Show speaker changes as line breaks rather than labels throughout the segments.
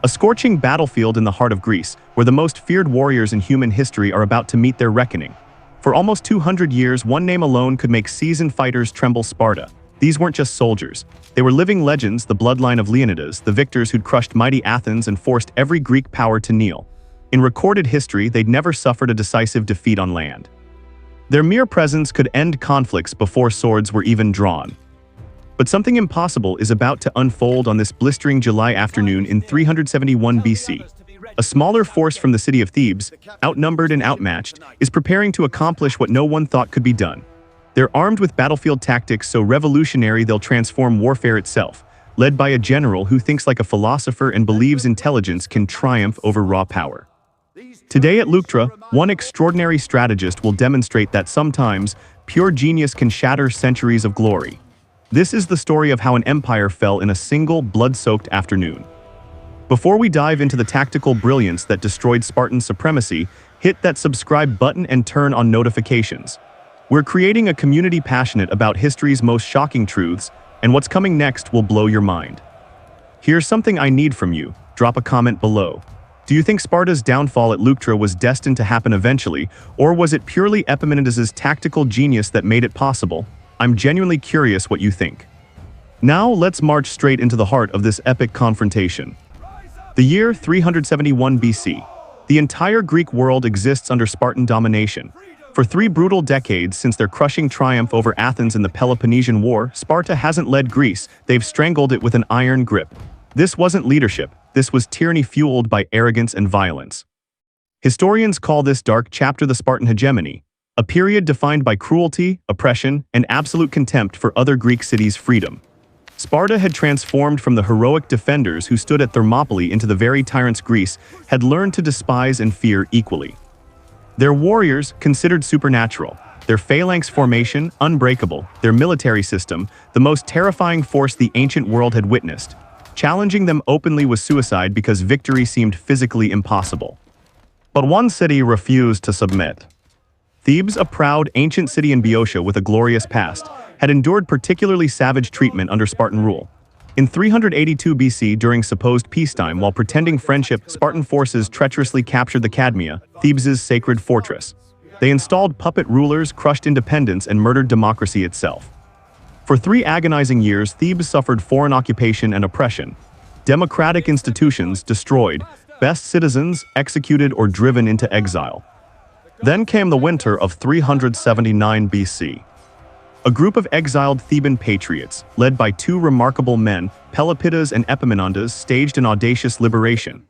A scorching battlefield in the heart of Greece, where the most feared warriors in human history are about to meet their reckoning. For almost 200 years, one name alone could make seasoned fighters tremble: Sparta. These weren't just soldiers. They were living legends, the bloodline of Leonidas, the victors who'd crushed mighty Athens and forced every Greek power to kneel. In recorded history, they'd never suffered a decisive defeat on land. Their mere presence could end conflicts before swords were even drawn. But something impossible is about to unfold on this blistering July afternoon in 371 BC. A smaller force from the city of Thebes, outnumbered and outmatched, is preparing to accomplish what no one thought could be done. They're armed with battlefield tactics so revolutionary they'll transform warfare itself, led by a general who thinks like a philosopher and believes intelligence can triumph over raw power. Today at Leuctra, one extraordinary strategist will demonstrate that sometimes pure genius can shatter centuries of glory. This is the story of how an empire fell in a single blood-soaked afternoon. Before we dive into the tactical brilliance that destroyed Spartan supremacy, hit that subscribe button and turn on notifications. We're creating a community passionate about history's most shocking truths, and what's coming next will blow your mind. Here's something I need from you. Drop a comment below. Do you think Sparta's downfall at Leuctra was destined to happen eventually, or was it purely Epaminondas' tactical genius that made it possible? I'm genuinely curious what you think. Now let's march straight into the heart of this epic confrontation. The year 371 BC. The entire Greek world exists under Spartan domination. For 3 brutal decades since their crushing triumph over Athens in the Peloponnesian War, Sparta hasn't led Greece, they've strangled it with an iron grip. This wasn't leadership, this was tyranny fueled by arrogance and violence. Historians call this dark chapter the Spartan hegemony, a period defined by cruelty, oppression, and absolute contempt for other Greek cities' freedom. Sparta had transformed from the heroic defenders who stood at Thermopylae into the very tyrants Greece had learned to despise and fear equally. Their warriors, considered supernatural, their phalanx formation, unbreakable, their military system, the most terrifying force the ancient world had witnessed. Challenging them openly was suicide because victory seemed physically impossible. But one city refused to submit. Thebes, a proud, ancient city in Boeotia with a glorious past, had endured particularly savage treatment under Spartan rule. In 382 BC, during supposed peacetime, while pretending friendship, Spartan forces treacherously captured the Cadmea, Thebes' sacred fortress. They installed puppet rulers, crushed independence, and murdered democracy itself. For 3 agonizing years, Thebes suffered foreign occupation and oppression. Democratic institutions destroyed, best citizens executed or driven into exile. Then came the winter of 379 BC. A group of exiled Theban patriots, led by 2 remarkable men, Pelopidas and Epaminondas, staged an audacious liberation.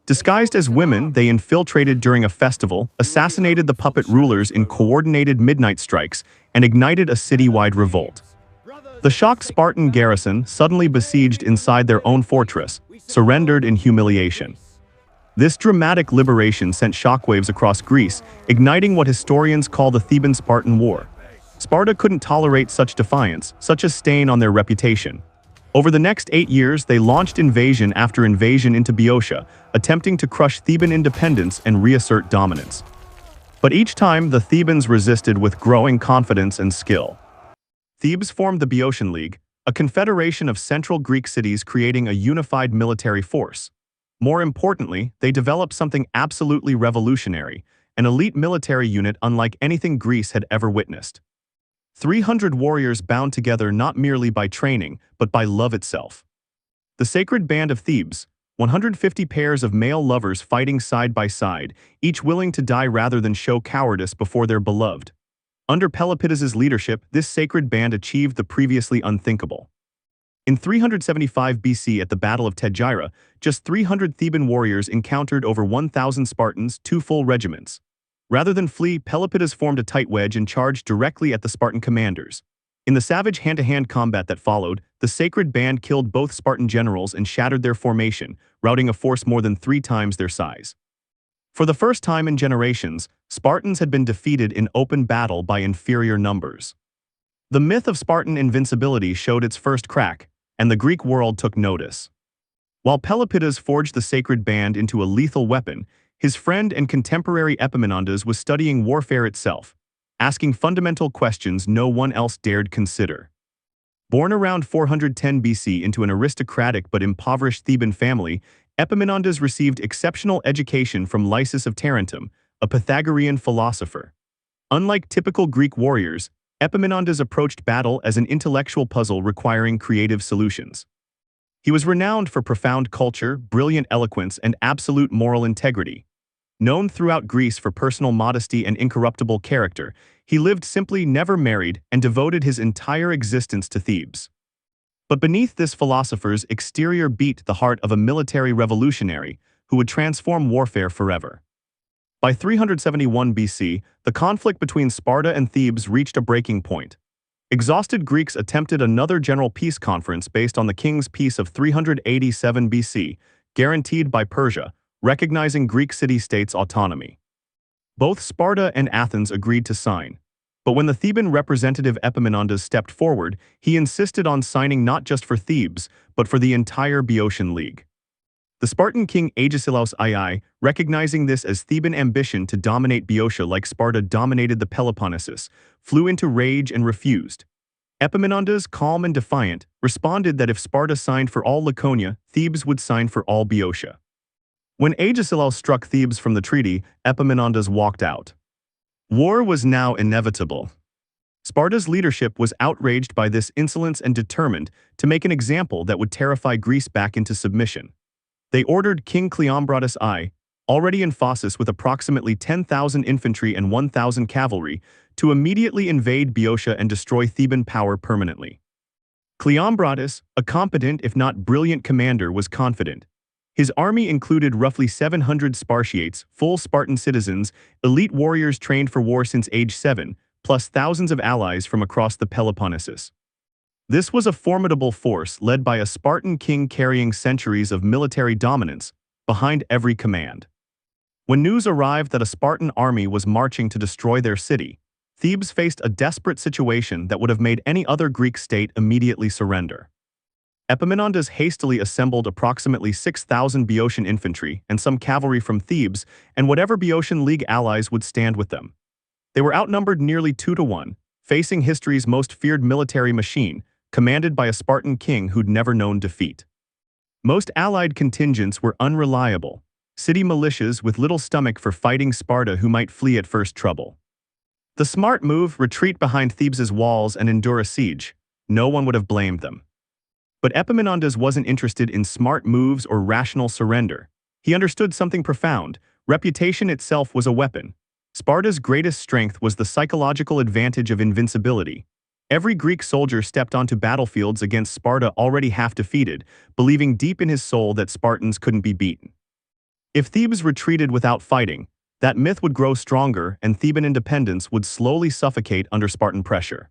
Disguised as women, they infiltrated during a festival, assassinated the puppet rulers in coordinated midnight strikes, and ignited a citywide revolt. The shocked Spartan garrison, suddenly besieged inside their own fortress, surrendered in humiliation. This dramatic liberation sent shockwaves across Greece, igniting what historians call the Theban-Spartan War. Sparta couldn't tolerate such defiance, such a stain on their reputation. Over the next 8 years, they launched invasion after invasion into Boeotia, attempting to crush Theban independence and reassert dominance. But each time, the Thebans resisted with growing confidence and skill. Thebes formed the Boeotian League, a confederation of central Greek cities creating a unified military force. More importantly, they developed something absolutely revolutionary, an elite military unit unlike anything Greece had ever witnessed. 300 warriors bound together not merely by training, but by love itself. The Sacred Band of Thebes, 150 pairs of male lovers fighting side by side, each willing to die rather than show cowardice before their beloved. Under Pelopidas' leadership, this sacred band achieved the previously unthinkable. In 375 BC at the Battle of Leuctra, just 300 Theban warriors encountered over 1,000 Spartans, 2 full regiments. Rather than flee, Pelopidas formed a tight wedge and charged directly at the Spartan commanders. In the savage hand-to-hand combat that followed, the sacred band killed both Spartan generals and shattered their formation, routing a force more than 3 times their size. For the first time in generations, Spartans had been defeated in open battle by inferior numbers. The myth of Spartan invincibility showed its first crack, and the Greek world took notice. While Pelopidas forged the sacred band into a lethal weapon, his friend and contemporary Epaminondas was studying warfare itself, asking fundamental questions no one else dared consider. Born around 410 BC into an aristocratic but impoverished Theban family, Epaminondas received exceptional education from Lysis of Tarentum, a Pythagorean philosopher. Unlike typical Greek warriors, Epaminondas approached battle as an intellectual puzzle requiring creative solutions. He was renowned for profound culture, brilliant eloquence, and absolute moral integrity. Known throughout Greece for personal modesty and incorruptible character, he lived simply, never married, and devoted his entire existence to Thebes. But beneath this philosopher's exterior beat the heart of a military revolutionary who would transform warfare forever. By 371 BC, the conflict between Sparta and Thebes reached a breaking point. Exhausted Greeks attempted another general peace conference based on the King's Peace of 387 BC, guaranteed by Persia, recognizing Greek city-states' autonomy. Both Sparta and Athens agreed to sign, but when the Theban representative Epaminondas stepped forward, he insisted on signing not just for Thebes, but for the entire Boeotian League. The Spartan king Agesilaus II, recognizing this as Theban ambition to dominate Boeotia like Sparta dominated the Peloponnesus, flew into rage and refused. Epaminondas, calm and defiant, responded that if Sparta signed for all Laconia, Thebes would sign for all Boeotia. When Agesilaus struck Thebes from the treaty, Epaminondas walked out. War was now inevitable. Sparta's leadership was outraged by this insolence and determined to make an example that would terrify Greece back into submission. They ordered King Cleombrotus I, already in Phasis with approximately 10,000 infantry and 1,000 cavalry, to immediately invade Boeotia and destroy Theban power permanently. Cleombrotus, a competent if not brilliant commander, was confident. His army included roughly 700 Spartiates, full Spartan citizens, elite warriors trained for war since age 7, plus thousands of allies from across the Peloponnesus. This was a formidable force led by a Spartan king carrying centuries of military dominance behind every command. When news arrived that a Spartan army was marching to destroy their city, Thebes faced a desperate situation that would have made any other Greek state immediately surrender. Epaminondas hastily assembled approximately 6,000 Boeotian infantry and some cavalry from Thebes and whatever Boeotian League allies would stand with them. They were outnumbered nearly 2-1, facing history's most feared military machine, commanded by a Spartan king who'd never known defeat. Most allied contingents were unreliable, city militias with little stomach for fighting Sparta who might flee at first trouble. The smart move, retreat behind Thebes's walls and endure a siege, no one would have blamed them. But Epaminondas wasn't interested in smart moves or rational surrender. He understood something profound. Reputation itself was a weapon. Sparta's greatest strength was the psychological advantage of invincibility. Every Greek soldier stepped onto battlefields against Sparta already half defeated, believing deep in his soul that Spartans couldn't be beaten. If Thebes retreated without fighting, that myth would grow stronger and Theban independence would slowly suffocate under Spartan pressure.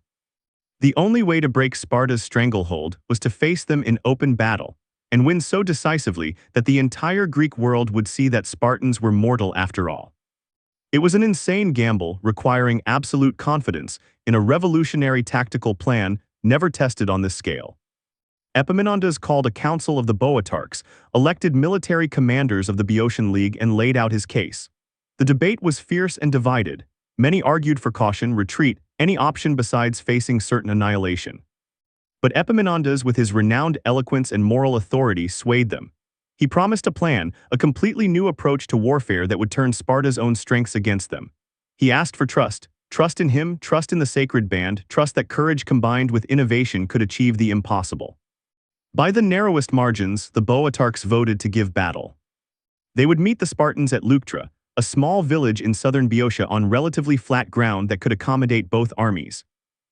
The only way to break Sparta's stranglehold was to face them in open battle, and win so decisively that the entire Greek world would see that Spartans were mortal after all. It was an insane gamble requiring absolute confidence in a revolutionary tactical plan never tested on this scale. Epaminondas called a council of the Boeotarchs, elected military commanders of the Boeotian League, and laid out his case. The debate was fierce and divided. Many argued for caution, retreat, any option besides facing certain annihilation. But Epaminondas, with his renowned eloquence and moral authority, swayed them. He promised a plan, a completely new approach to warfare that would turn Sparta's own strengths against them. He asked for trust. Trust in him, trust in the sacred band, trust that courage combined with innovation could achieve the impossible. By the narrowest margins, the Boeotarchs voted to give battle. They would meet the Spartans at Leuctra, a small village in southern Boeotia on relatively flat ground that could accommodate both armies.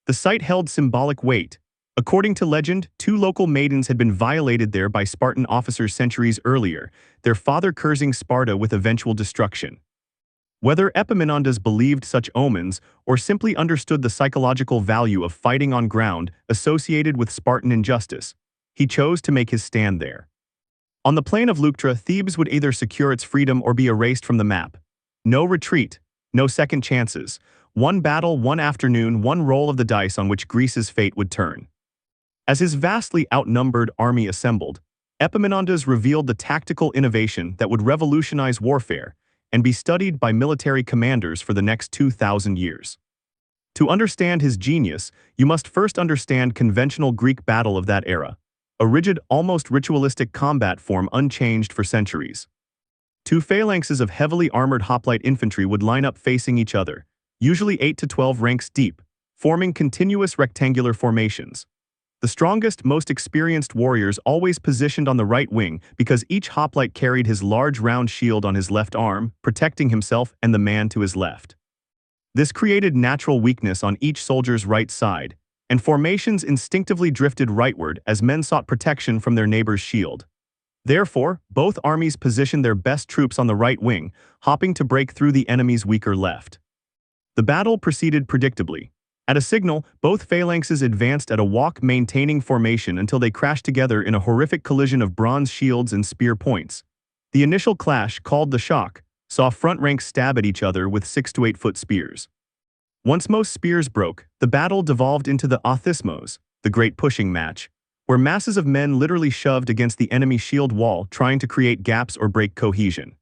The site held symbolic weight. According to legend, 2 local maidens had been violated there by Spartan officers centuries earlier, their father cursing Sparta with eventual destruction. Whether Epaminondas believed such omens or simply understood the psychological value of fighting on ground associated with Spartan injustice, he chose to make his stand there. On the plain of Leuctra, Thebes would either secure its freedom or be erased from the map. No retreat, no second chances. One battle, one afternoon, one roll of the dice on which Greece's fate would turn. As his vastly outnumbered army assembled, Epaminondas revealed the tactical innovation that would revolutionize warfare and be studied by military commanders for the next 2,000 years. To understand his genius, you must first understand conventional Greek battle of that era. a rigid, almost ritualistic combat form unchanged for centuries. Two phalanxes of heavily armored hoplite infantry would line up facing each other, usually 8 to 12 ranks deep, forming continuous rectangular formations. The strongest, most experienced warriors always positioned on the right wing because each hoplite carried his large round shield on his left arm, protecting himself and the man to his left. This created natural weakness on each soldier's right side, and formations instinctively drifted rightward as men sought protection from their neighbor's shield. Therefore, both armies positioned their best troops on the right wing, hopping to break through the enemy's weaker left. The battle proceeded predictably. At a signal, both phalanxes advanced at a walk, maintaining formation until they crashed together in a horrific collision of bronze shields and spear points. The initial clash, called the shock, saw front ranks stab at each other with 6 to 8 foot spears. Once most spears broke, the battle devolved into the othismos, the great pushing match, where masses of men literally shoved against the enemy shield wall trying to create gaps or break cohesion.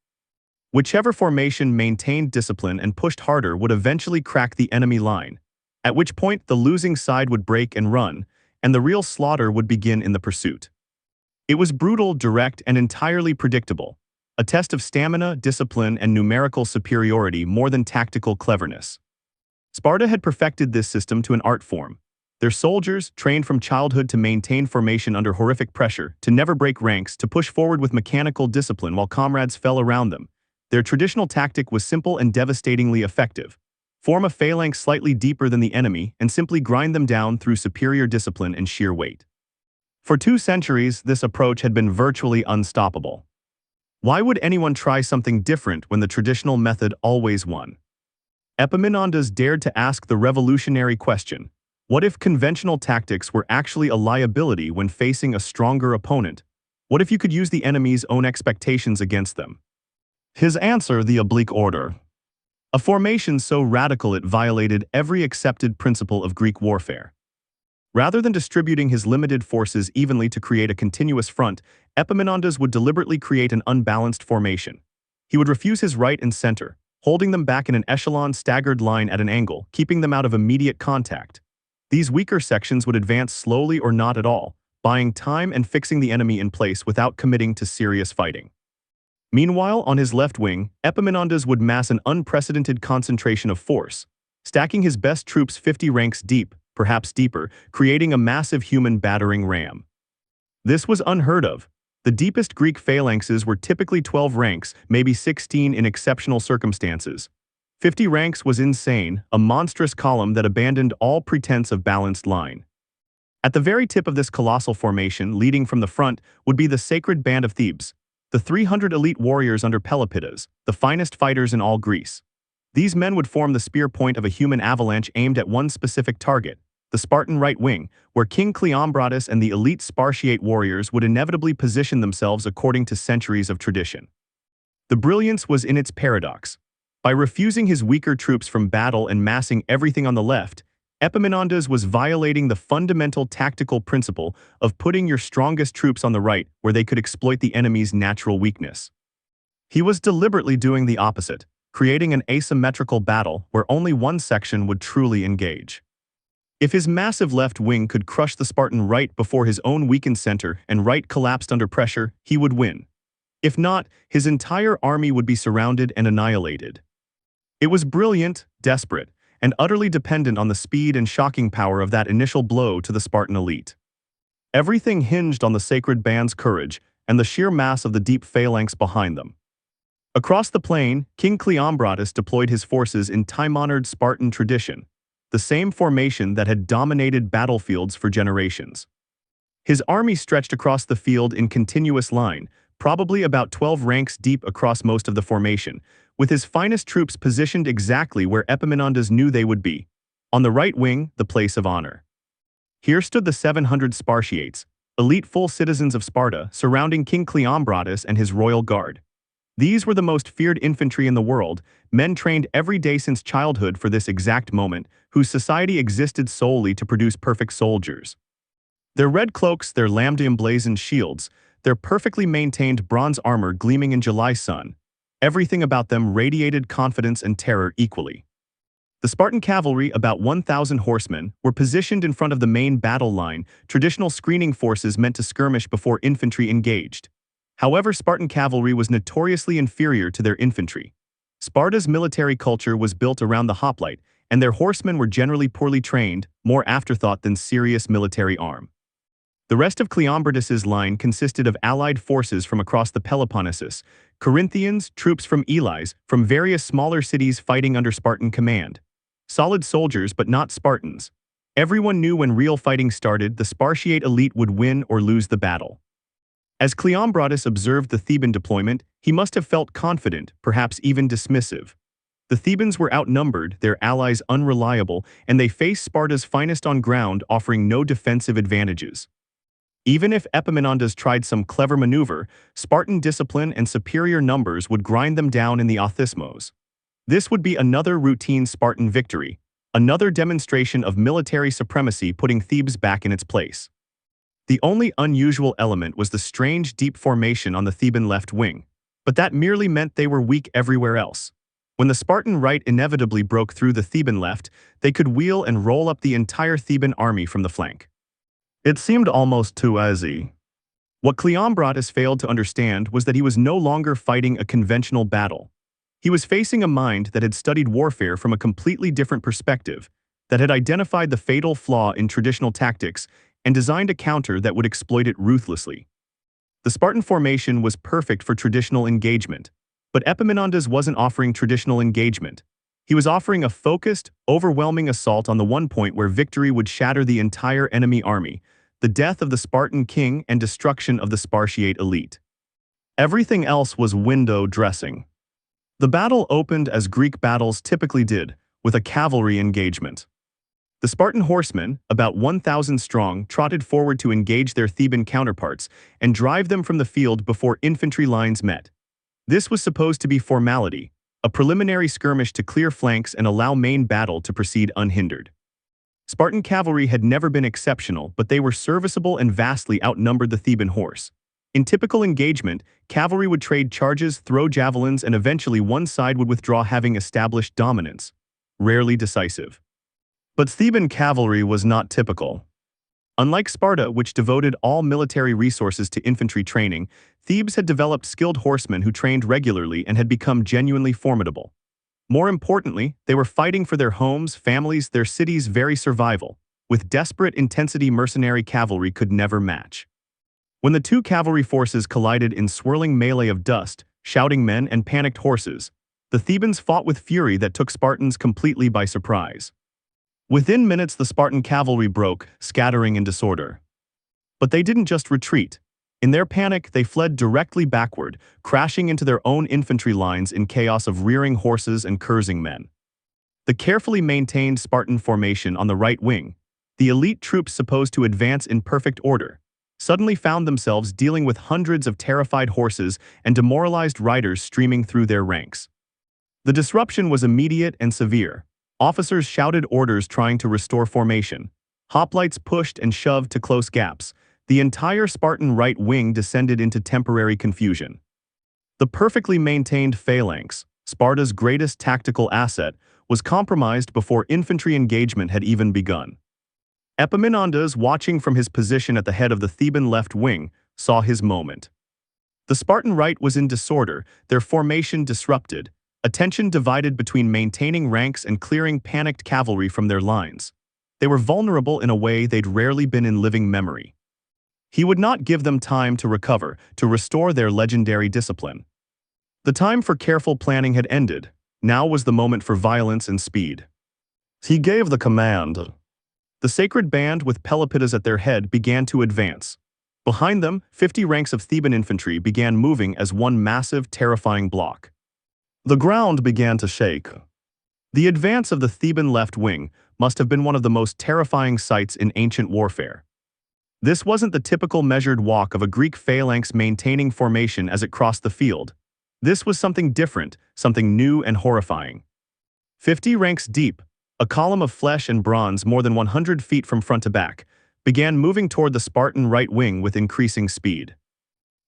Whichever formation maintained discipline and pushed harder would eventually crack the enemy line, at which point the losing side would break and run, and the real slaughter would begin in the pursuit. It was brutal, direct, and entirely predictable, a test of stamina, discipline, and numerical superiority more than tactical cleverness. Sparta had perfected this system to an art form. Their soldiers, trained from childhood to maintain formation under horrific pressure, to never break ranks, to push forward with mechanical discipline while comrades fell around them. Their traditional tactic was simple and devastatingly effective. Form a phalanx slightly deeper than the enemy and simply grind them down through superior discipline and sheer weight. For 2 centuries, this approach had been virtually unstoppable. Why would anyone try something different when the traditional method always won? Epaminondas dared to ask the revolutionary question: what if conventional tactics were actually a liability when facing a stronger opponent? What if you could use the enemy's own expectations against them? His answer: the oblique order. A formation so radical it violated every accepted principle of Greek warfare. Rather than distributing his limited forces evenly to create a continuous front, Epaminondas would deliberately create an unbalanced formation. He would refuse his right and center, holding them back in an echelon staggered line at an angle, keeping them out of immediate contact. These weaker sections would advance slowly or not at all, buying time and fixing the enemy in place without committing to serious fighting. Meanwhile, on his left wing, Epaminondas would mass an unprecedented concentration of force, stacking his best troops 50 ranks deep, perhaps deeper, creating a massive human battering ram. This was unheard of. The deepest Greek phalanxes were typically 12 ranks, maybe 16 in exceptional circumstances. 50 ranks was insane, a monstrous column that abandoned all pretense of balanced line. At the very tip of this colossal formation, leading from the front, would be the sacred band of Thebes, the 300 elite warriors under Pelopidas, the finest fighters in all Greece. These men would form the spear point of a human avalanche aimed at one specific target, the Spartan right wing, where King Cleombrotus and the elite Spartiate warriors would inevitably position themselves according to centuries of tradition. The brilliance was in its paradox. By refusing his weaker troops from battle and massing everything on the left, Epaminondas was violating the fundamental tactical principle of putting your strongest troops on the right where they could exploit the enemy's natural weakness. He was deliberately doing the opposite, creating an asymmetrical battle where only one section would truly engage. If his massive left wing could crush the Spartan right before his own weakened center and right collapsed under pressure, he would win. If not, his entire army would be surrounded and annihilated. It was brilliant, desperate, and utterly dependent on the speed and shocking power of that initial blow to the Spartan elite. Everything hinged on the sacred band's courage and the sheer mass of the deep phalanx behind them. Across the plain, King Cleombrotus deployed his forces in time-honored Spartan tradition, the same formation that had dominated battlefields for generations. His army stretched across the field in continuous line, probably about 12 ranks deep across most of the formation, with his finest troops positioned exactly where Epaminondas knew they would be. On the right wing, the place of honor. Here stood the 700 Spartiates, elite full citizens of Sparta, surrounding King Cleombrotus and his royal guard. These were the most feared infantry in the world, men trained every day since childhood for this exact moment, whose society existed solely to produce perfect soldiers. Their red cloaks, their lambda-emblazoned shields, their perfectly maintained bronze armor gleaming in July sun, everything about them radiated confidence and terror equally. The Spartan cavalry, about 1,000 horsemen, were positioned in front of the main battle line, traditional screening forces meant to skirmish before infantry engaged. However, Spartan cavalry was notoriously inferior to their infantry. Sparta's military culture was built around the hoplite, and their horsemen were generally poorly trained, more afterthought than serious military arm. The rest of Cleombrotus's line consisted of allied forces from across the Peloponnesus, Corinthians, troops from Elis, from various smaller cities fighting under Spartan command. Solid soldiers, but not Spartans. Everyone knew when real fighting started, the Spartiate elite would win or lose the battle. As Cleombrotus observed the Theban deployment, he must have felt confident, perhaps even dismissive. The Thebans were outnumbered, their allies unreliable, and they faced Sparta's finest on ground, offering no defensive advantages. Even if Epaminondas tried some clever maneuver, Spartan discipline and superior numbers would grind them down in the Othismos. This would be another routine Spartan victory, another demonstration of military supremacy putting Thebes back in its place. The only unusual element was the strange deep formation on the Theban left wing, but that merely meant they were weak everywhere else. When the Spartan right inevitably broke through the Theban left, they could wheel and roll up the entire Theban army from the flank. It seemed almost too easy. What Cleombrotus failed to understand was that he was no longer fighting a conventional battle. He was facing a mind that had studied warfare from a completely different perspective, that had identified the fatal flaw in traditional tactics and designed a counter that would exploit it ruthlessly. The Spartan formation was perfect for traditional engagement, but Epaminondas wasn't offering traditional engagement. He was offering a focused, overwhelming assault on the one point where victory would shatter the entire enemy army, the death of the Spartan king and destruction of the Spartiate elite. Everything else was window dressing. The battle opened as Greek battles typically did, with a cavalry engagement. The Spartan horsemen, about 1,000 strong, trotted forward to engage their Theban counterparts and drive them from the field before infantry lines met. This was supposed to be formality, a preliminary skirmish to clear flanks and allow main battle to proceed unhindered. Spartan cavalry had never been exceptional, but they were serviceable and vastly outnumbered the Theban horse. In typical engagement, cavalry would trade charges, throw javelins, and eventually one side would withdraw, having established dominance, rarely decisive. But Theban cavalry was not typical. Unlike Sparta, which devoted all military resources to infantry training, Thebes had developed skilled horsemen who trained regularly and had become genuinely formidable. More importantly, they were fighting for their homes, families, their cities' very survival, with desperate intensity mercenary cavalry could never match. When the two cavalry forces collided in swirling melee of dust, shouting men, and panicked horses, the Thebans fought with fury that took Spartans completely by surprise. Within minutes, the Spartan cavalry broke, scattering in disorder. But they didn't just retreat. In their panic, they fled directly backward, crashing into their own infantry lines in chaos of rearing horses and cursing men. The carefully maintained Spartan formation on the right wing, the elite troops supposed to advance in perfect order, suddenly found themselves dealing with hundreds of terrified horses and demoralized riders streaming through their ranks. The disruption was immediate and severe. Officers shouted orders trying to restore formation. Hoplites pushed and shoved to close gaps. The entire Spartan right wing descended into temporary confusion. The perfectly maintained phalanx, Sparta's greatest tactical asset, was compromised before infantry engagement had even begun. Epaminondas, watching from his position at the head of the Theban left wing, saw his moment. The Spartan right was in disorder, their formation disrupted, attention divided between maintaining ranks and clearing panicked cavalry from their lines. They were vulnerable in a way they'd rarely been in living memory. He would not give them time to recover, to restore their legendary discipline. The time for careful planning had ended. Now was the moment for violence and speed. He gave the command. The sacred band, with Pelopidas at their head, began to advance. Behind them, 50 ranks of Theban infantry began moving as one massive, terrifying block. The ground began to shake. The advance of the Theban left wing must have been one of the most terrifying sights in ancient warfare. This wasn't the typical measured walk of a Greek phalanx maintaining formation as it crossed the field. This was something different, something new and horrifying. 50 ranks deep, a column of flesh and bronze more than 100 feet from front to back, began moving toward the Spartan right wing with increasing speed.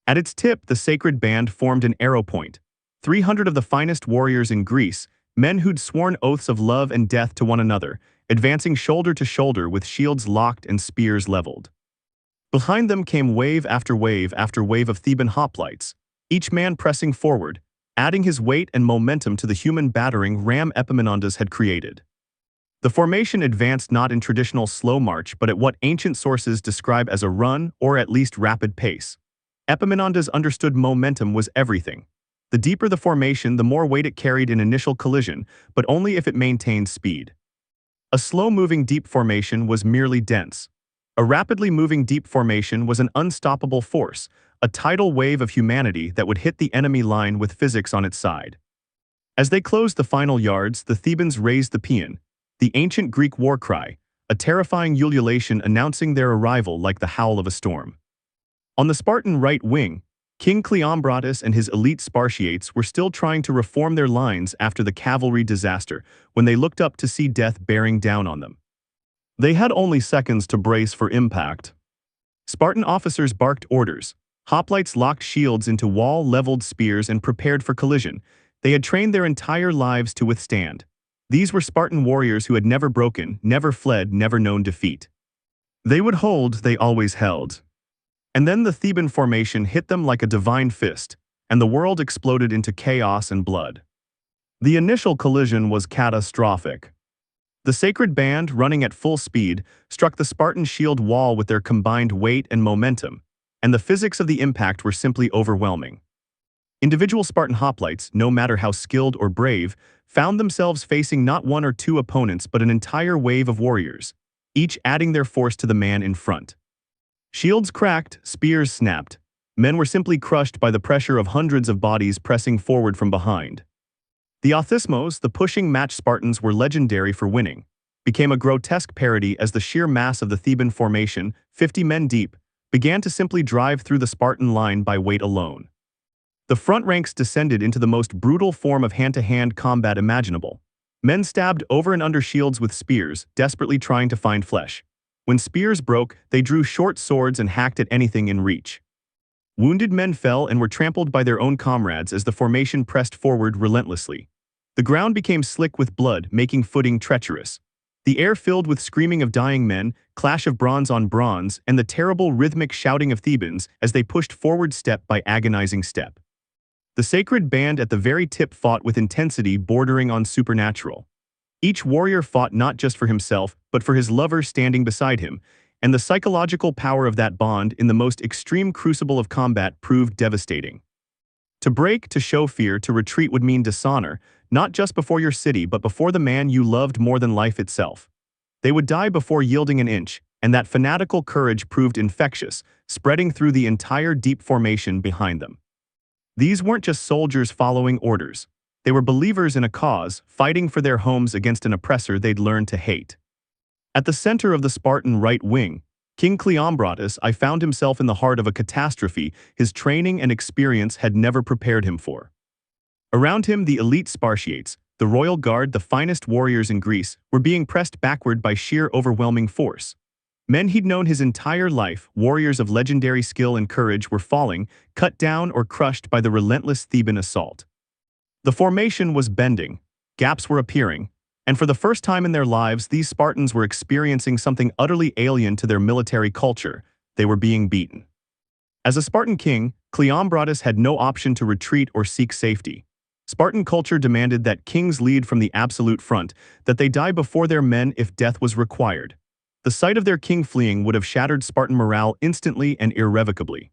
At its tip, the sacred band formed an arrow point. 300 of the finest warriors in Greece, Men who'd sworn oaths of love and death to one another, advancing shoulder to shoulder with shields locked and spears leveled. Behind them came wave after wave after wave of Theban hoplites, each man pressing forward, adding his weight and momentum to the human battering ram Epaminondas had created. The formation advanced not in traditional slow march but at what ancient sources describe as a run or at least rapid pace. Epaminondas understood momentum was everything. The deeper the formation, the more weight it carried in initial collision, but only if it maintained speed. A slow-moving deep formation was merely dense. A rapidly moving deep formation was an unstoppable force, a tidal wave of humanity that would hit the enemy line with physics on its side. As they closed the final yards, the Thebans raised the paean, the ancient Greek war cry, a terrifying ululation announcing their arrival like the howl of a storm. On the Spartan right wing, King Cleombrotus and his elite Spartiates were still trying to reform their lines after the cavalry disaster when they looked up to see death bearing down on them. They had only seconds to brace for impact. Spartan officers barked orders. Hoplites locked shields into wall-leveled spears and prepared for collision. They had trained their entire lives to withstand. These were Spartan warriors who had never broken, never fled, never known defeat. They would hold, they always held. And then the Theban formation hit them like a divine fist, and the world exploded into chaos and blood. The initial collision was catastrophic. The sacred band, running at full speed, struck the Spartan shield wall with their combined weight and momentum, and the physics of the impact were simply overwhelming. Individual Spartan hoplites, no matter how skilled or brave, found themselves facing not one or two opponents but an entire wave of warriors, each adding their force to the man in front. Shields cracked, spears snapped. Men were simply crushed by the pressure of hundreds of bodies pressing forward from behind. The Othismos, the pushing match Spartans were legendary for winning, became a grotesque parody as the sheer mass of the Theban formation, 50 men deep, began to simply drive through the Spartan line by weight alone. The front ranks descended into the most brutal form of hand-to-hand combat imaginable. Men stabbed over and under shields with spears, desperately trying to find flesh. When spears broke, they drew short swords and hacked at anything in reach. Wounded men fell and were trampled by their own comrades as the formation pressed forward relentlessly. The ground became slick with blood, making footing treacherous. The air filled with screaming of dying men, clash of bronze on bronze, and the terrible rhythmic shouting of Thebans as they pushed forward step by agonizing step. The sacred band at the very tip fought with intensity bordering on supernatural. Each warrior fought not just for himself, but for his lover standing beside him, and the psychological power of that bond in the most extreme crucible of combat proved devastating. To break, to show fear, to retreat would mean dishonor, not just before your city but before the man you loved more than life itself. They would die before yielding an inch, and that fanatical courage proved infectious, spreading through the entire deep formation behind them. These weren't just soldiers following orders. They were believers in a cause, fighting for their homes against an oppressor they'd learned to hate. At the center of the Spartan right wing, King Cleombrotus found himself in the heart of a catastrophe his training and experience had never prepared him for. Around him, the elite Spartiates, the royal guard, the finest warriors in Greece, were being pressed backward by sheer overwhelming force. Men he'd known his entire life, warriors of legendary skill and courage, were falling, cut down or crushed by the relentless Theban assault. The formation was bending, gaps were appearing, and for the first time in their lives, these Spartans were experiencing something utterly alien to their military culture. They were being beaten. As a Spartan king, Cleombrotus had no option to retreat or seek safety. Spartan culture demanded that kings lead from the absolute front, that they die before their men if death was required. The sight of their king fleeing would have shattered Spartan morale instantly and irrevocably.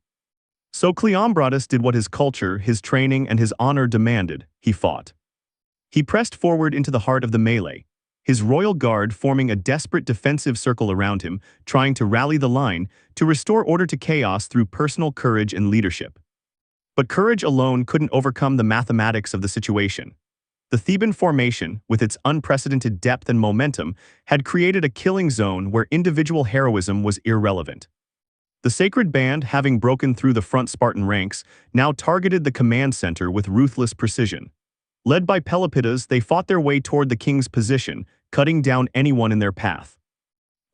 So Cleombrotus did what his culture, his training, and his honor demanded. He fought. He pressed forward into the heart of the melee, his royal guard forming a desperate defensive circle around him, trying to rally the line, to restore order to chaos through personal courage and leadership. But courage alone couldn't overcome the mathematics of the situation. The Theban formation, with its unprecedented depth and momentum, had created a killing zone where individual heroism was irrelevant. The sacred band, having broken through the front Spartan ranks, now targeted the command center with ruthless precision. Led by Pelopidas, they fought their way toward the king's position, cutting down anyone in their path.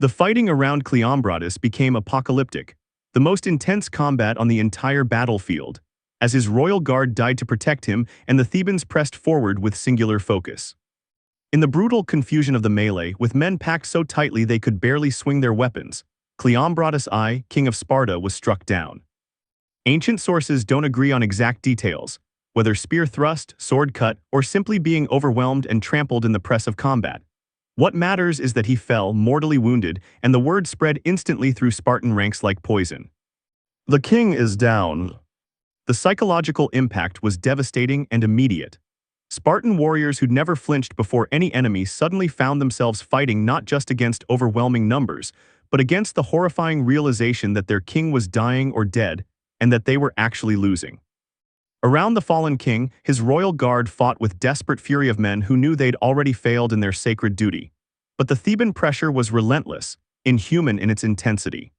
The fighting around Cleombrotus became apocalyptic, the most intense combat on the entire battlefield. as his royal guard died to protect him and the Thebans pressed forward with singular focus. In the brutal confusion of the melee, with men packed so tightly they could barely swing their weapons, Cleombrotus I, king of Sparta, was struck down. Ancient sources don't agree on exact details, whether spear thrust, sword cut, or simply being overwhelmed and trampled in the press of combat. What matters is that he fell, mortally wounded, and the word spread instantly through Spartan ranks like poison. The king is down. The psychological impact was devastating and immediate. Spartan warriors who'd never flinched before any enemy suddenly found themselves fighting not just against overwhelming numbers, but against the horrifying realization that their king was dying or dead, and that they were actually losing. Around the fallen king, his royal guard fought with desperate fury of men who knew they'd already failed in their sacred duty. But the Theban pressure was relentless, inhuman in its intensity.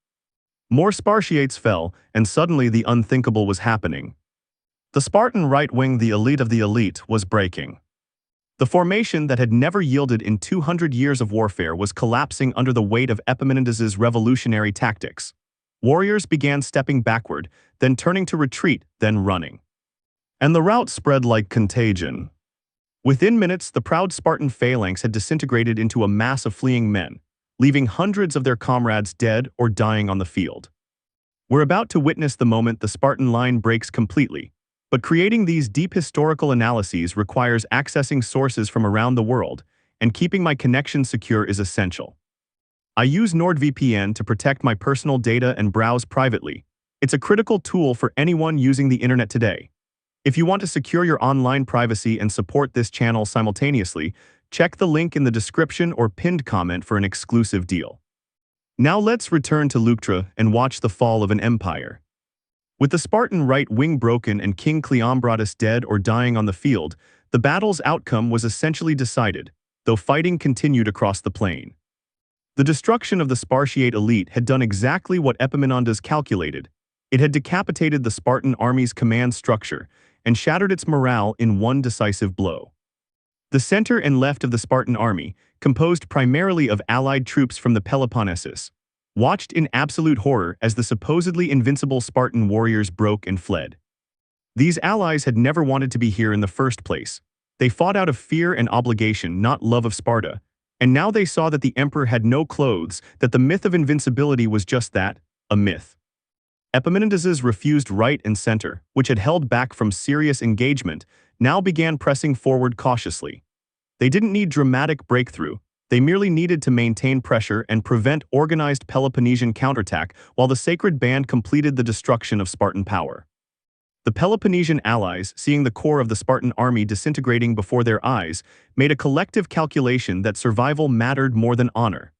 More Spartiates fell, and suddenly the unthinkable was happening. The Spartan right wing, the elite of the elite, was breaking. The formation that had never yielded in 200 years of warfare was collapsing under the weight of Epaminondas's revolutionary tactics. Warriors began stepping backward, then turning to retreat, then running. And the rout spread like contagion. Within minutes, the proud Spartan phalanx had disintegrated into a mass of fleeing men, leaving hundreds of their comrades dead or dying on the field. We're about to witness the moment the Spartan line breaks completely, but creating these deep historical analyses requires accessing sources from around the world, and keeping my connection secure is essential. I use NordVPN to protect my personal data and browse privately. It's a critical tool for anyone using the internet today. If you want to secure your online privacy and support this channel simultaneously, check the link in the description or pinned comment for an exclusive deal. Now let's return to Leuctra and watch the fall of an empire. With the Spartan right wing broken and King Cleombrotus dead or dying on the field, the battle's outcome was essentially decided, though fighting continued across the plain. The destruction of the Spartiate elite had done exactly what Epaminondas calculated. It had decapitated the Spartan army's command structure and shattered its morale in one decisive blow. The center and left of the Spartan army, composed primarily of allied troops from the Peloponnesus, watched in absolute horror as the supposedly invincible Spartan warriors broke and fled. These allies had never wanted to be here in the first place. They fought out of fear and obligation, not love of Sparta, and now they saw that the emperor had no clothes, that the myth of invincibility was just that, a myth. Epaminondas's refused right and center, which had held back from serious engagement, now began pressing forward cautiously. They didn't need dramatic breakthrough. They merely needed to maintain pressure and prevent organized Peloponnesian counterattack while the sacred band completed the destruction of Spartan power. The Peloponnesian allies, seeing the core of the Spartan army disintegrating before their eyes, made a collective calculation that survival mattered more than honor.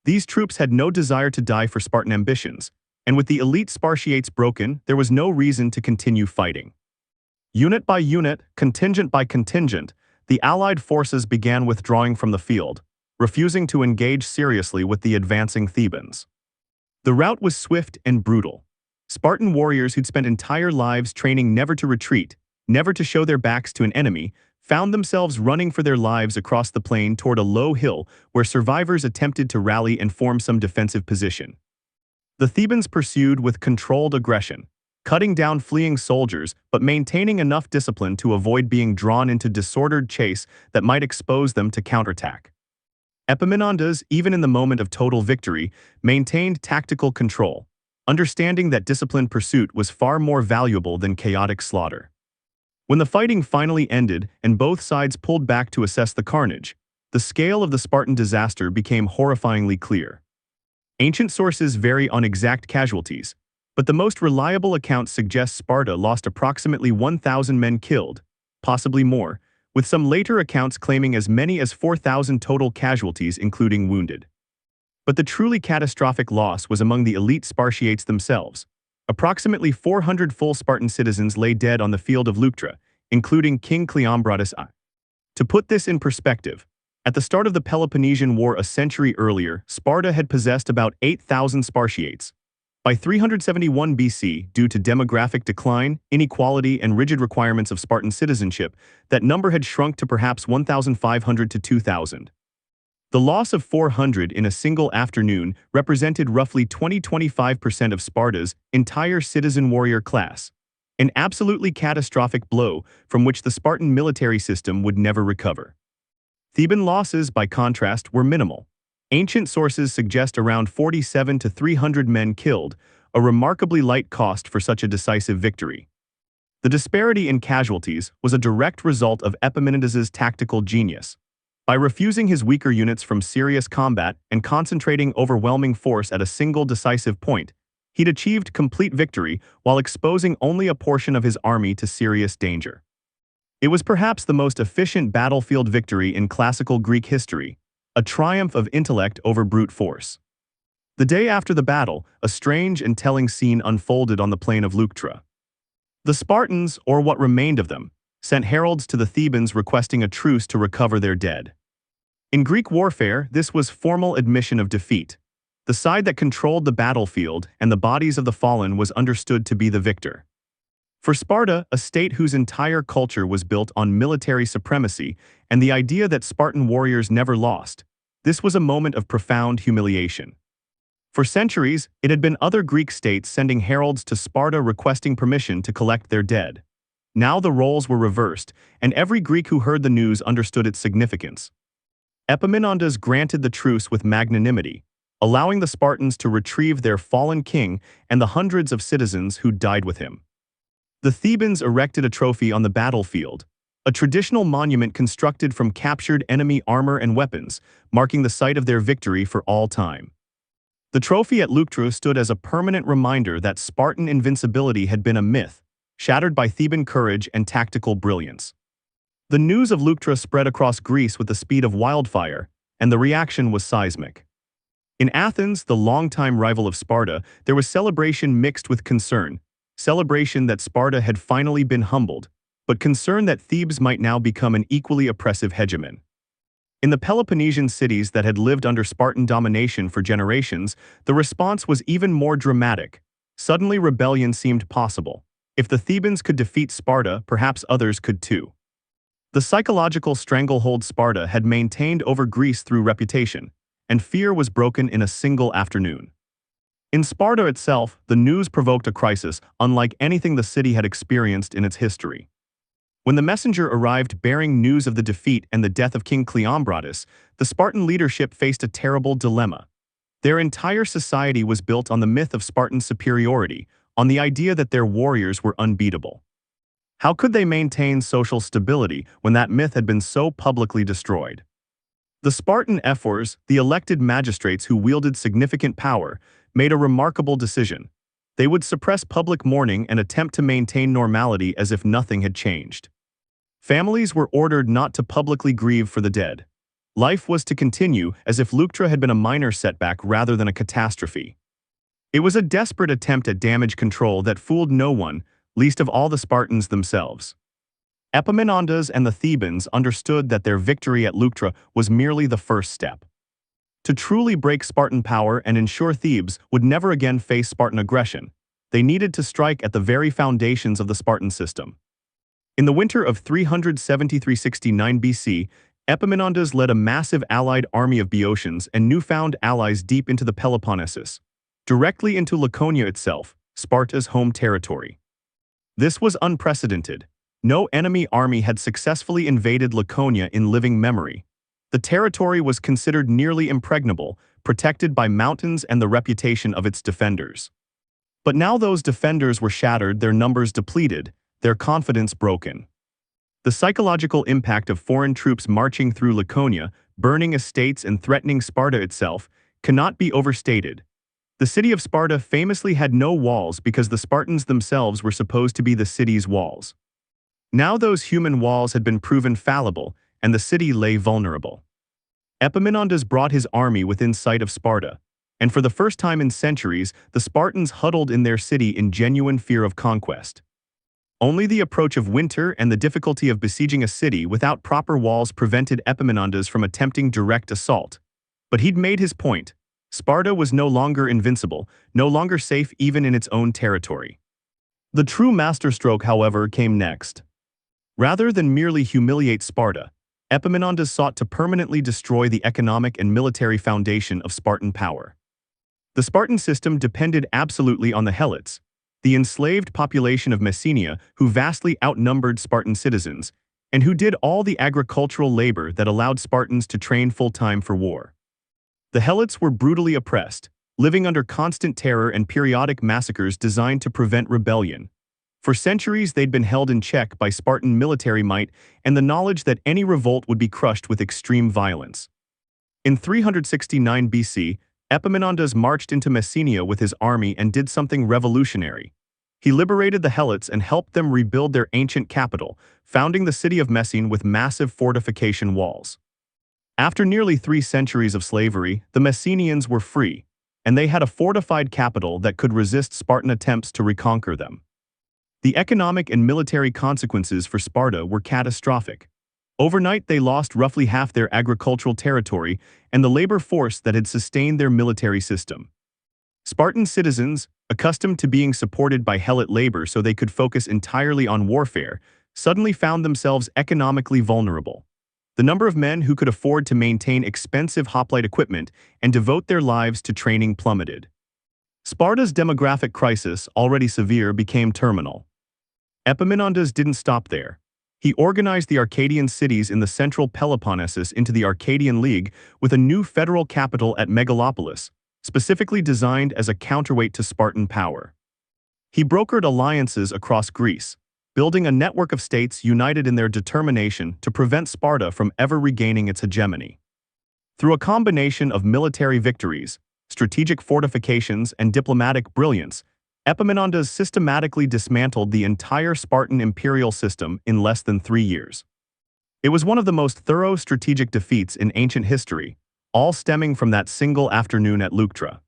These troops had no desire to die for Spartan ambitions, and with the elite Spartiates broken, there was no reason to continue fighting. Unit by unit, contingent by contingent, the allied forces began withdrawing from the field, refusing to engage seriously with the advancing Thebans. The rout was swift and brutal. Spartan warriors who'd spent entire lives training never to retreat, never to show their backs to an enemy, found themselves running for their lives across the plain toward a low hill where survivors attempted to rally and form some defensive position. The Thebans pursued with controlled aggression, cutting down fleeing soldiers but maintaining enough discipline to avoid being drawn into disordered chase that might expose them to counterattack. Epaminondas, even in the moment of total victory, maintained tactical control, understanding that disciplined pursuit was far more valuable than chaotic slaughter. When the fighting finally ended and both sides pulled back to assess the carnage, the scale of the Spartan disaster became horrifyingly clear. Ancient sources vary on exact casualties, but the most reliable accounts suggest Sparta lost approximately 1,000 men killed, possibly more, with some later accounts claiming as many as 4,000 total casualties including wounded. But the truly catastrophic loss was among the elite Spartiates themselves. Approximately 400 full Spartan citizens lay dead on the field of Leuctra, including King Cleombrotus I. To put this in perspective, at the start of the Peloponnesian War a century earlier, Sparta had possessed about 8,000 Spartiates. By 371 BC, due to demographic decline, inequality, and rigid requirements of Spartan citizenship, that number had shrunk to perhaps 1,500 to 2,000. The loss of 400 in a single afternoon represented roughly 20–25% of Sparta's entire citizen warrior class. An absolutely catastrophic blow from which the Spartan military system would never recover. Theban losses, by contrast, were minimal. Ancient sources suggest around 47 to 300 men killed, a remarkably light cost for such a decisive victory. The disparity in casualties was a direct result of Epaminondas's tactical genius. By refusing his weaker units from serious combat and concentrating overwhelming force at a single decisive point, he'd achieved complete victory while exposing only a portion of his army to serious danger. It was perhaps the most efficient battlefield victory in classical Greek history, a triumph of intellect over brute force. The day after the battle, a strange and telling scene unfolded on the plain of Leuctra. The Spartans, or what remained of them, sent heralds to the Thebans requesting a truce to recover their dead. In Greek warfare, this was formal admission of defeat. The side that controlled the battlefield and the bodies of the fallen was understood to be the victor. For Sparta, a state whose entire culture was built on military supremacy and the idea that Spartan warriors never lost, this was a moment of profound humiliation. For centuries, it had been other Greek states sending heralds to Sparta requesting permission to collect their dead. Now the roles were reversed, and every Greek who heard the news understood its significance. Epaminondas granted the truce with magnanimity, allowing the Spartans to retrieve their fallen king and the hundreds of citizens who died with him. The Thebans erected a trophy on the battlefield, a traditional monument constructed from captured enemy armor and weapons, marking the site of their victory for all time. The trophy at Leuctra stood as a permanent reminder that Spartan invincibility had been a myth, shattered by Theban courage and tactical brilliance. The news of Leuctra spread across Greece with the speed of wildfire, and the reaction was seismic. In Athens, the longtime rival of Sparta, there was celebration mixed with concern, celebration that Sparta had finally been humbled, but concern that Thebes might now become an equally oppressive hegemon. In the Peloponnesian cities that had lived under Spartan domination for generations, the response was even more dramatic. Suddenly rebellion seemed possible. If the Thebans could defeat Sparta, perhaps others could too. The psychological stranglehold Sparta had maintained over Greece through reputation, and fear was broken in a single afternoon. In Sparta itself, the news provoked a crisis unlike anything the city had experienced in its history. When the messenger arrived bearing news of the defeat and the death of King Cleombrotus, the Spartan leadership faced a terrible dilemma. Their entire society was built on the myth of Spartan superiority, on the idea that their warriors were unbeatable. How could they maintain social stability when that myth had been so publicly destroyed? The Spartan ephors, the elected magistrates who wielded significant power, made a remarkable decision. They would suppress public mourning and attempt to maintain normality as if nothing had changed. Families were ordered not to publicly grieve for the dead. Life was to continue as if Leuctra had been a minor setback rather than a catastrophe. It was a desperate attempt at damage control that fooled no one, least of all the Spartans themselves. Epaminondas and the Thebans understood that their victory at Leuctra was merely the first step. To truly break Spartan power and ensure Thebes would never again face Spartan aggression, they needed to strike at the very foundations of the Spartan system. In the winter of 373–69 BC, Epaminondas led a massive allied army of Boeotians and newfound allies deep into the Peloponnesus, directly into Laconia itself, Sparta's home territory. This was unprecedented. No enemy army had successfully invaded Laconia in living memory. The territory was considered nearly impregnable, protected by mountains and the reputation of its defenders. But now those defenders were shattered, their numbers depleted, their confidence broken. The psychological impact of foreign troops marching through Laconia, burning estates and threatening Sparta itself, cannot be overstated. The city of Sparta famously had no walls because the Spartans themselves were supposed to be the city's walls. Now those human walls had been proven fallible, and the city lay vulnerable. Epaminondas brought his army within sight of Sparta, and for the first time in centuries, the Spartans huddled in their city in genuine fear of conquest. Only the approach of winter and the difficulty of besieging a city without proper walls prevented Epaminondas from attempting direct assault. But he'd made his point. Sparta was no longer invincible, no longer safe even in its own territory. The true masterstroke, however, came next. Rather than merely humiliate Sparta, Epaminondas sought to permanently destroy the economic and military foundation of Spartan power. The Spartan system depended absolutely on the helots, the enslaved population of Messenia who vastly outnumbered Spartan citizens, and who did all the agricultural labor that allowed Spartans to train full-time for war. The Helots were brutally oppressed, living under constant terror and periodic massacres designed to prevent rebellion. For centuries they'd been held in check by Spartan military might and the knowledge that any revolt would be crushed with extreme violence. In 369 BC, Epaminondas marched into Messenia with his army and did something revolutionary. He liberated the Helots and helped them rebuild their ancient capital, founding the city of Messene with massive fortification walls. After nearly 3 centuries of slavery, the Messenians were free, and they had a fortified capital that could resist Spartan attempts to reconquer them. The economic and military consequences for Sparta were catastrophic. Overnight, they lost roughly half their agricultural territory and the labor force that had sustained their military system. Spartan citizens, accustomed to being supported by Helot labor so they could focus entirely on warfare, suddenly found themselves economically vulnerable. The number of men who could afford to maintain expensive hoplite equipment and devote their lives to training plummeted. Sparta's demographic crisis, already severe, became terminal. Epaminondas didn't stop there. He organized the Arcadian cities in the central Peloponnesus into the Arcadian League with a new federal capital at Megalopolis, specifically designed as a counterweight to Spartan power. He brokered alliances across Greece, building a network of states united in their determination to prevent Sparta from ever regaining its hegemony. Through a combination of military victories, strategic fortifications, and diplomatic brilliance, Epaminondas systematically dismantled the entire Spartan imperial system in less than 3 years. It was one of the most thorough strategic defeats in ancient history, all stemming from that single afternoon at Leuctra.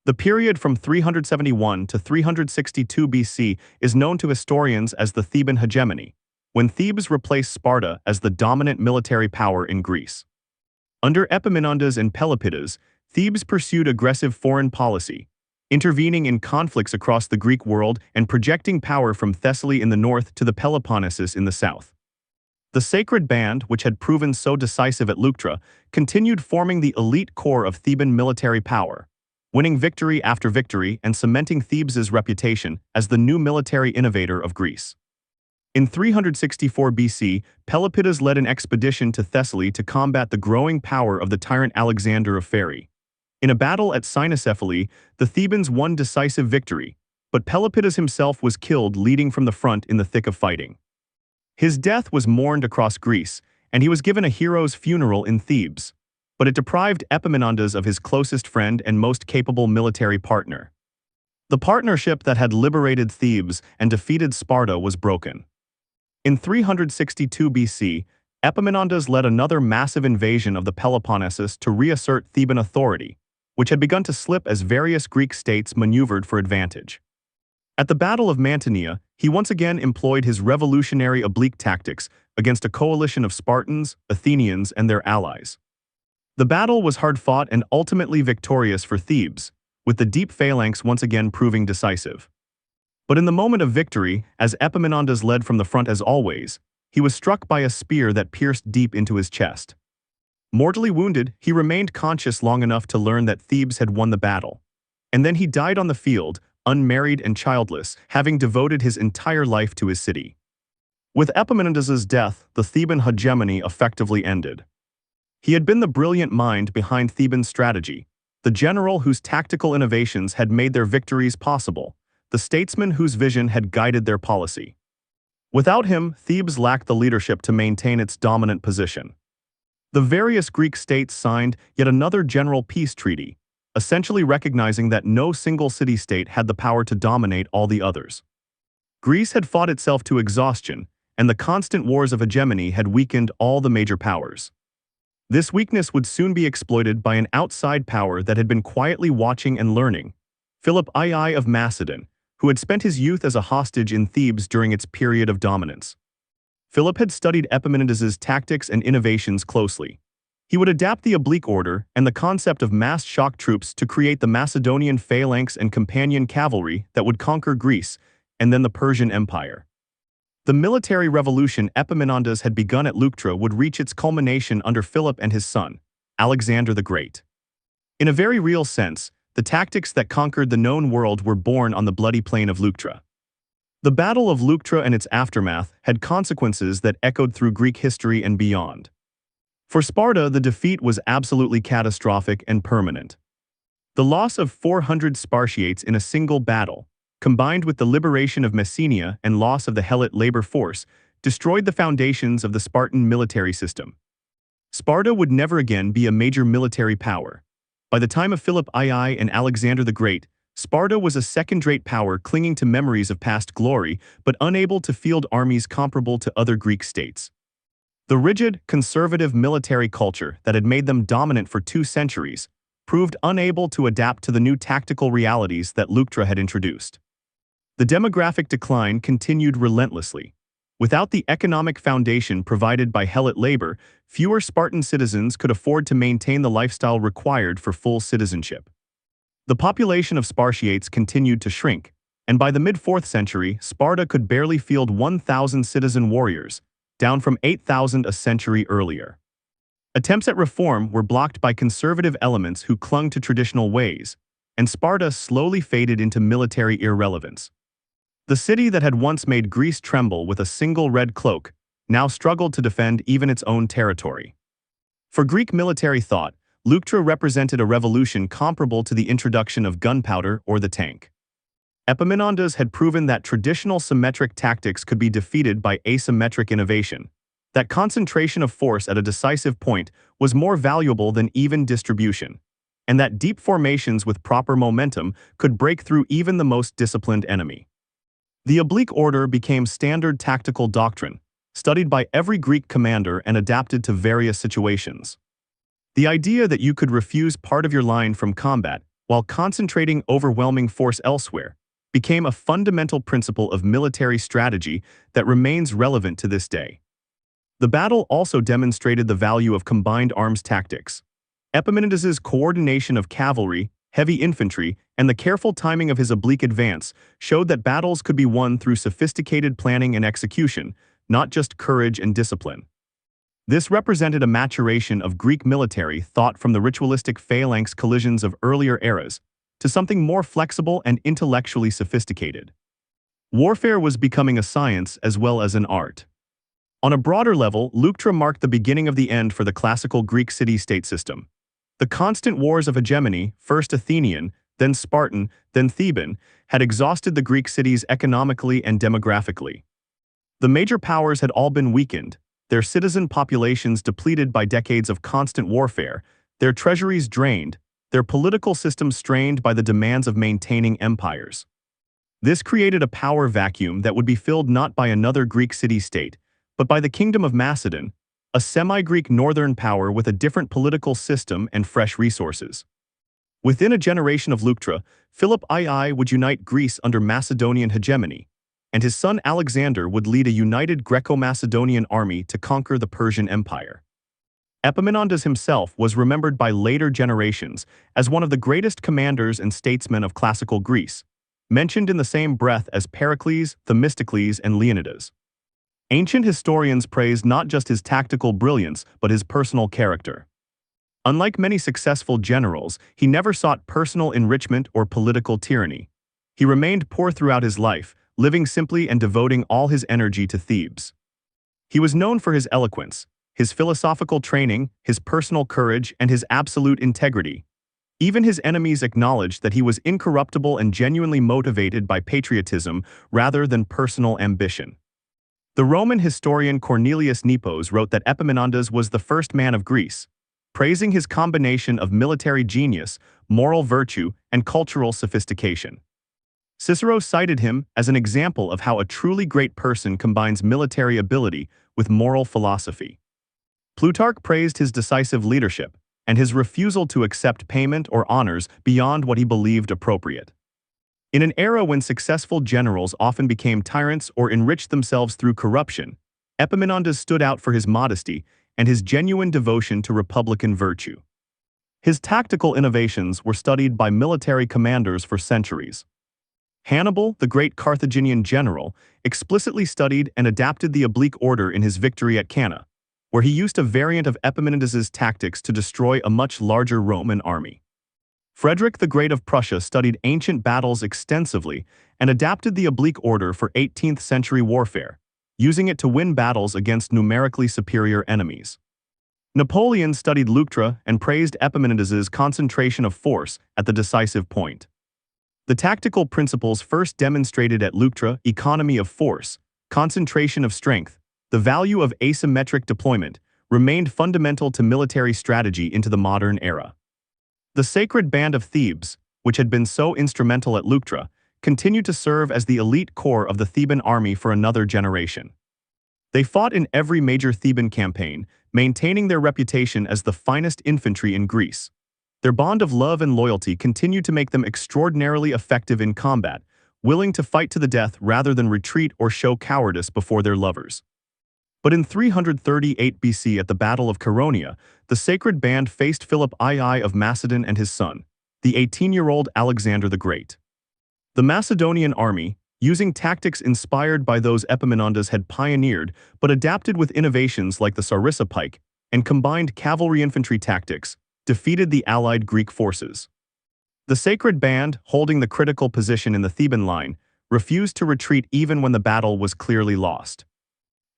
The period from 371 to 362 BC is known to historians as the Theban hegemony, when Thebes replaced Sparta as the dominant military power in Greece. Under Epaminondas and Pelopidas, Thebes pursued aggressive foreign policy, intervening in conflicts across the Greek world and projecting power from Thessaly in the north to the Peloponnesus in the south. The Sacred Band, which had proven so decisive at Leuctra, continued forming the elite core of Theban military power, winning victory after victory and cementing Thebes' reputation as the new military innovator of Greece. In 364 BC, Pelopidas led an expedition to Thessaly to combat the growing power of the tyrant Alexander of Phaerae. In a battle at Cynocephaly, the Thebans won decisive victory, but Pelopidas himself was killed leading from the front in the thick of fighting. His death was mourned across Greece, and he was given a hero's funeral in Thebes, but it deprived Epaminondas of his closest friend and most capable military partner. The partnership that had liberated Thebes and defeated Sparta was broken. In 362 BC, Epaminondas led another massive invasion of the Peloponnesus to reassert Theban authority, which had begun to slip as various Greek states maneuvered for advantage. At the Battle of Mantinea, he once again employed his revolutionary oblique tactics against a coalition of Spartans, Athenians, and their allies. The battle was hard-fought and ultimately victorious for Thebes, with the deep phalanx once again proving decisive. But in the moment of victory, as Epaminondas led from the front as always, he was struck by a spear that pierced deep into his chest. Mortally wounded, he remained conscious long enough to learn that Thebes had won the battle. And then he died on the field, unmarried and childless, having devoted his entire life to his city. With Epaminondas' death, the Theban hegemony effectively ended. He had been the brilliant mind behind Theban strategy, the general whose tactical innovations had made their victories possible, the statesman whose vision had guided their policy. Without him, Thebes lacked the leadership to maintain its dominant position. The various Greek states signed yet another general peace treaty, essentially recognizing that no single city-state had the power to dominate all the others. Greece had fought itself to exhaustion, and the constant wars of hegemony had weakened all the major powers. This weakness would soon be exploited by an outside power that had been quietly watching and learning, Philip II of Macedon, who had spent his youth as a hostage in Thebes during its period of dominance. Philip had studied Epaminondas' tactics and innovations closely. He would adapt the oblique order and the concept of massed shock troops to create the Macedonian phalanx and companion cavalry that would conquer Greece and then the Persian Empire. The military revolution Epaminondas had begun at Leuctra would reach its culmination under Philip and his son, Alexander the Great. In a very real sense, the tactics that conquered the known world were born on the bloody plain of Leuctra. The Battle of Leuctra and its aftermath had consequences that echoed through Greek history and beyond. For Sparta, the defeat was absolutely catastrophic and permanent. The loss of 400 Spartiates in a single battle, combined with the liberation of Messenia and loss of the Helot labor force, destroyed the foundations of the Spartan military system. Sparta would never again be a major military power. By the time of Philip II and Alexander the Great, Sparta was a second-rate power clinging to memories of past glory but unable to field armies comparable to other Greek states. The rigid, conservative military culture that had made them dominant for 2 centuries proved unable to adapt to the new tactical realities that Leuctra had introduced. The demographic decline continued relentlessly. Without the economic foundation provided by Helot labor, fewer Spartan citizens could afford to maintain the lifestyle required for full citizenship. The population of Spartiates continued to shrink, and by the mid-4th century, Sparta could barely field 1,000 citizen warriors, down from 8,000 a century earlier. Attempts at reform were blocked by conservative elements who clung to traditional ways, and Sparta slowly faded into military irrelevance. The city that had once made Greece tremble with a single red cloak now struggled to defend even its own territory. For Greek military thought, Leuctra represented a revolution comparable to the introduction of gunpowder or the tank. Epaminondas had proven that traditional symmetric tactics could be defeated by asymmetric innovation, that concentration of force at a decisive point was more valuable than even distribution, and that deep formations with proper momentum could break through even the most disciplined enemy. The oblique order became standard tactical doctrine, studied by every Greek commander and adapted to various situations. The idea that you could refuse part of your line from combat while concentrating overwhelming force elsewhere became a fundamental principle of military strategy that remains relevant to this day. The battle also demonstrated the value of combined arms tactics. Epaminondas's coordination of cavalry, heavy infantry, and the careful timing of his oblique advance showed that battles could be won through sophisticated planning and execution, not just courage and discipline. This represented a maturation of Greek military thought from the ritualistic phalanx collisions of earlier eras to something more flexible and intellectually sophisticated. Warfare was becoming a science as well as an art. On a broader level, Leuctra marked the beginning of the end for the classical Greek city-state system. The constant wars of hegemony, first Athenian, then Spartan, then Theban, had exhausted the Greek cities economically and demographically. The major powers had all been weakened, their citizen populations depleted by decades of constant warfare, their treasuries drained, their political systems strained by the demands of maintaining empires. This created a power vacuum that would be filled not by another Greek city-state, but by the Kingdom of Macedon, a semi-Greek northern power with a different political system and fresh resources. Within a generation of Leuctra, Philip II would unite Greece under Macedonian hegemony, and his son Alexander would lead a united Greco-Macedonian army to conquer the Persian Empire. Epaminondas himself was remembered by later generations as one of the greatest commanders and statesmen of classical Greece, mentioned in the same breath as Pericles, Themistocles, and Leonidas. Ancient historians praised not just his tactical brilliance but his personal character. Unlike many successful generals, he never sought personal enrichment or political tyranny. He remained poor throughout his life, living simply and devoting all his energy to Thebes. He was known for his eloquence, his philosophical training, his personal courage, and his absolute integrity. Even his enemies acknowledged that he was incorruptible and genuinely motivated by patriotism rather than personal ambition. The Roman historian Cornelius Nepos wrote that Epaminondas was the first man of Greece, praising his combination of military genius, moral virtue, and cultural sophistication. Cicero cited him as an example of how a truly great person combines military ability with moral philosophy. Plutarch praised his decisive leadership and his refusal to accept payment or honors beyond what he believed appropriate. In an era when successful generals often became tyrants or enriched themselves through corruption, Epaminondas stood out for his modesty and his genuine devotion to republican virtue. His tactical innovations were studied by military commanders for centuries. Hannibal, the great Carthaginian general, explicitly studied and adapted the oblique order in his victory at Cannae, where he used a variant of Epaminondas's tactics to destroy a much larger Roman army. Frederick the Great of Prussia studied ancient battles extensively and adapted the oblique order for 18th century warfare, using it to win battles against numerically superior enemies. Napoleon studied Leuctra and praised Epaminondas's concentration of force at the decisive point. The tactical principles first demonstrated at Leuctra, economy of force, concentration of strength, the value of asymmetric deployment, remained fundamental to military strategy into the modern era. The sacred band of Thebes, which had been so instrumental at Leuctra, continued to serve as the elite core of the Theban army for another generation. They fought in every major Theban campaign, maintaining their reputation as the finest infantry in Greece. Their bond of love and loyalty continued to make them extraordinarily effective in combat, willing to fight to the death rather than retreat or show cowardice before their lovers. But in 338 BC at the Battle of Chaeronea, the sacred band faced Philip II of Macedon and his son, the 18-year-old Alexander the Great. The Macedonian army, using tactics inspired by those Epaminondas had pioneered but adapted with innovations like the sarissa pike and combined cavalry-infantry tactics, defeated the allied Greek forces. The sacred band, holding the critical position in the Theban line, refused to retreat even when the battle was clearly lost.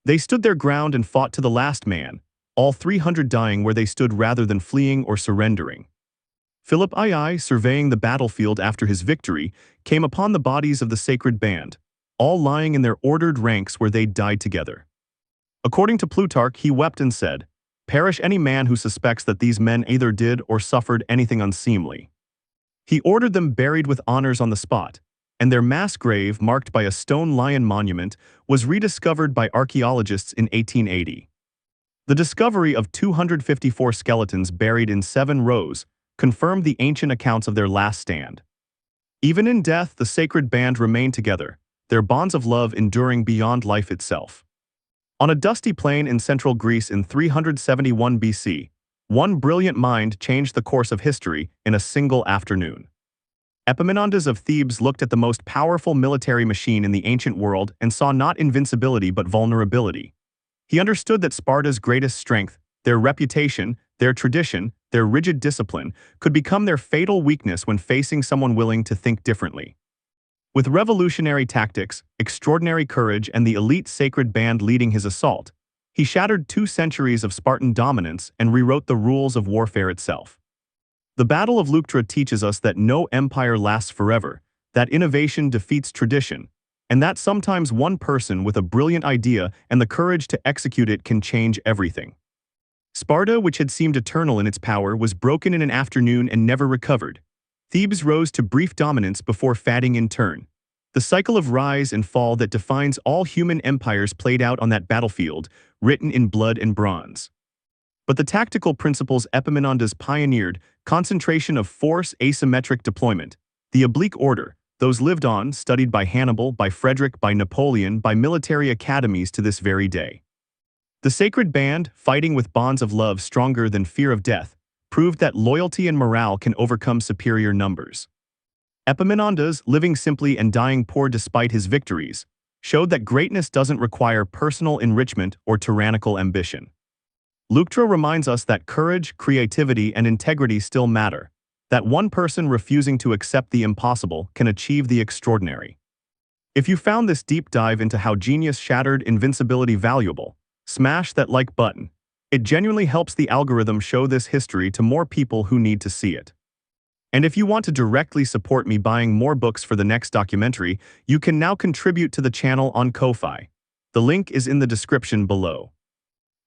They stood their ground and fought to the last man, all 300 dying where they stood rather than fleeing or surrendering. Philip II, surveying the battlefield after his victory, came upon the bodies of the sacred band, all lying in their ordered ranks where they died together. According to Plutarch, he wept and said, "Perish any man who suspects that these men either did or suffered anything unseemly." He ordered them buried with honors on the spot, and their mass grave, marked by a stone lion monument, was rediscovered by archaeologists in 1880. The discovery of 254 skeletons buried in 7 rows confirmed the ancient accounts of their last stand. Even in death, the sacred band remained together, their bonds of love enduring beyond life itself. On a dusty plain in central Greece in 371 BC, one brilliant mind changed the course of history in a single afternoon. Epaminondas of Thebes looked at the most powerful military machine in the ancient world and saw not invincibility but vulnerability. He understood that Sparta's greatest strength, their reputation, their tradition, their rigid discipline, could become their fatal weakness when facing someone willing to think differently. With revolutionary tactics, extraordinary courage, and the elite sacred band leading his assault, he shattered 2 centuries of Spartan dominance and rewrote the rules of warfare itself. The Battle of Leuctra teaches us that no empire lasts forever, that innovation defeats tradition, and that sometimes one person with a brilliant idea and the courage to execute it can change everything. Sparta, which had seemed eternal in its power, was broken in an afternoon and never recovered. Thebes rose to brief dominance before fading in turn. The cycle of rise and fall that defines all human empires played out on that battlefield, written in blood and bronze. But the tactical principles Epaminondas pioneered, concentration of force, asymmetric deployment, the oblique order, those lived on, studied by Hannibal, by Frederick, by Napoleon, by military academies to this very day. The sacred band, fighting with bonds of love stronger than fear of death, proved that loyalty and morale can overcome superior numbers. Epaminondas, living simply and dying poor despite his victories, showed that greatness doesn't require personal enrichment or tyrannical ambition. Leuctra reminds us that courage, creativity, and integrity still matter, that one person refusing to accept the impossible can achieve the extraordinary. If you found this deep dive into how genius shattered invincibility valuable, smash that like button. It genuinely helps the algorithm show this history to more people who need to see it. And if you want to directly support me buying more books for the next documentary, you can now contribute to the channel on Ko-Fi. The link is in the description below.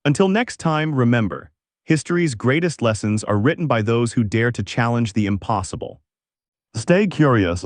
Until next time, remember, history's greatest lessons are written by those who dare to challenge the impossible. Stay curious.